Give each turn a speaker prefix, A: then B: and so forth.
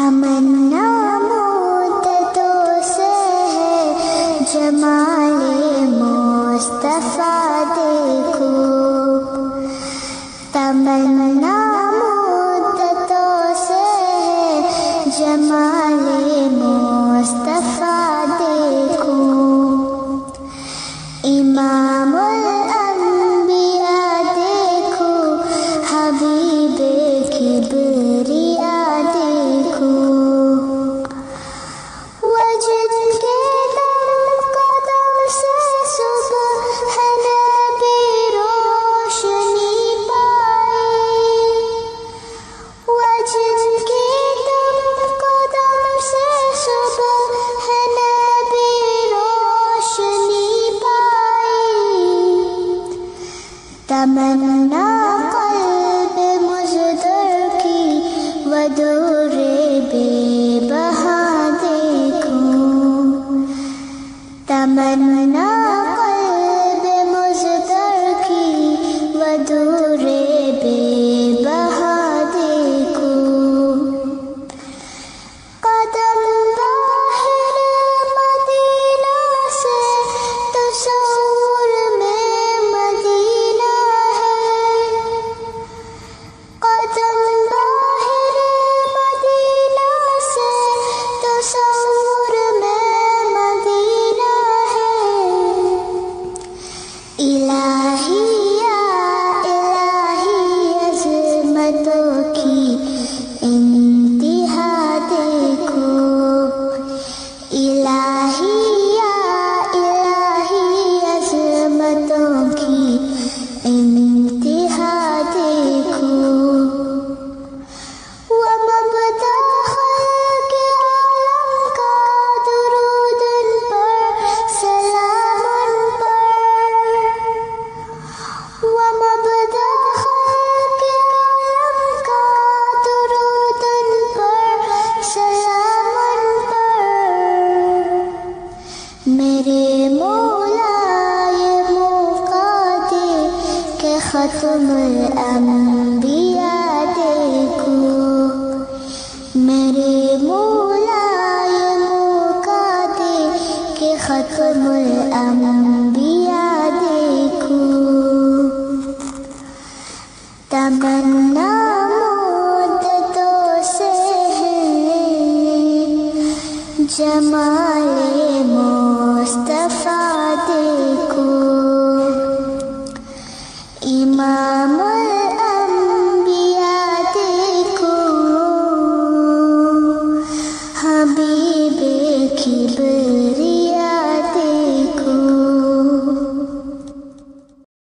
A: تمنا مدتوں سے ہے جمال مصطفیٰ دیکھو، تمنا مدتوں سے ہے جمال مصطفیٰ دیکھو، امام الانبیاء دیکھو، حبیب کبریا دیکھو، وجد کے دم قدم سے صبح ہے نبی روشنی پائی، وجد کے دم قدم سے صبح ہے نبی روشنی پائی، تمنا قلب مزدر کی ودور بے بہا دیکھو، تمنا قلب مزدر کی ودور بے بہا دیکھو، قدم باہر مدینہ سے تصور میں مدینہ ہے، قدم باہر مدینہ سے تصور میں مدینہ ہے، الہی یا الہی عظمتوں کی انتہا دیکھو، الہی یا الہی عظمتوں کی انتہا دیکھو، ومبدأ خلق عالم کا درود ان پر سلام ان پر، ومبدأ خلق عالم کا درود ان پر سلام ان پر، میرے مولا یہ موقع دے کہ ختم الانبیاء دیکھو، میرے مولا یہ موقع دے کہ ختم الانبیاء دیکھو، تمنا مدتوں سے ہے جمال مصطفیٰ دیکھو، امام الانبیاء دیکھو، حبیب کبریا